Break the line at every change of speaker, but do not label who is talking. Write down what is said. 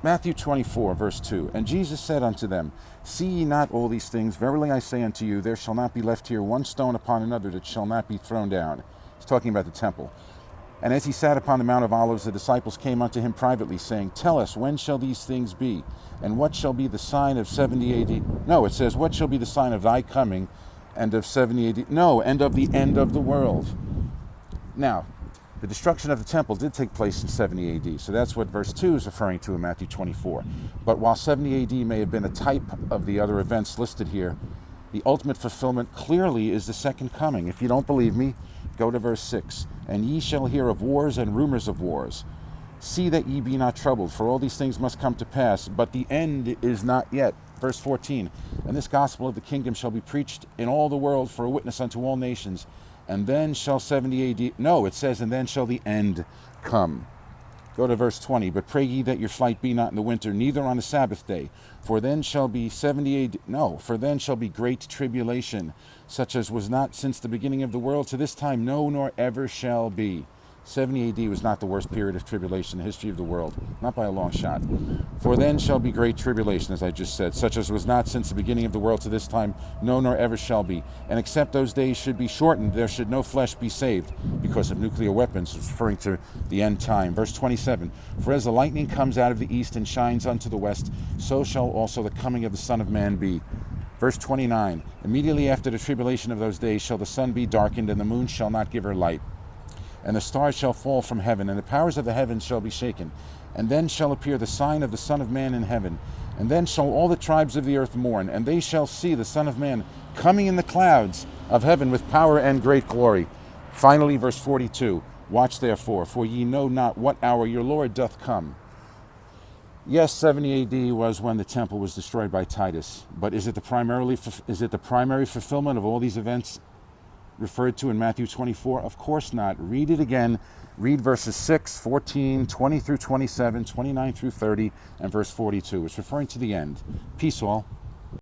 Matthew 24, verse 2. And Jesus said unto them, See ye not all these things? Verily I say unto you, there shall not be left here one stone upon another that shall not be thrown down. He's talking about the temple. And as he sat upon the Mount of Olives, the disciples came unto him privately, saying, Tell us, when shall these things be? And what shall be the sign of 70 AD? No, it says, What shall be the sign of thy coming and of 70 AD? No, and of the end of the world. Now, the destruction of the temple did take place in 70 AD, so that's what verse 2 is referring to in Matthew 24. But while 70 AD may have been a type of the other events listed here, the ultimate fulfillment clearly is the second coming. If you don't believe me, go to verse 6. And ye shall hear of wars and rumors of wars. See that ye be not troubled, for all these things must come to pass, but the end is not yet. Verse 14. And this gospel of the kingdom shall be preached in all the world for a witness unto all nations. And then shall 70 AD, no, it says, and then shall the end come. Go to verse 20. But pray ye that your flight be not in the winter, neither on the Sabbath day. For then shall be 70 AD, no, for then shall be great tribulation, such as was not since the beginning of the world to this time, no, nor ever shall be. 70 AD was not the worst period of tribulation in the history of the world, not by a long shot. For then shall be great tribulation, as I just said, such as was not since the beginning of the world to this time, no, nor ever shall be. And except those days should be shortened, there should no flesh be saved, because of nuclear weapons, referring to the end time. Verse 27, For as the lightning comes out of the east and shines unto the west, so shall also the coming of the Son of Man be. Verse 29, Immediately after the tribulation of those days shall the sun be darkened, and the moon shall not give her light. And the stars shall fall from heaven, and the powers of the heavens shall be shaken. And then shall appear the sign of the Son of Man in heaven. And then shall all the tribes of the earth mourn, and they shall see the Son of Man coming in the clouds of heaven with power and great glory. Finally, verse 42, Watch therefore, for ye know not what hour your Lord doth come. Yes, 70 AD was when the temple was destroyed by Titus, but is it the primary fulfillment of all these events referred to in Matthew 24? Of course not. Read it again. Read verses 6, 14, 20 through 27, 29 through 30, and verse 42. It's referring to the end. Peace all.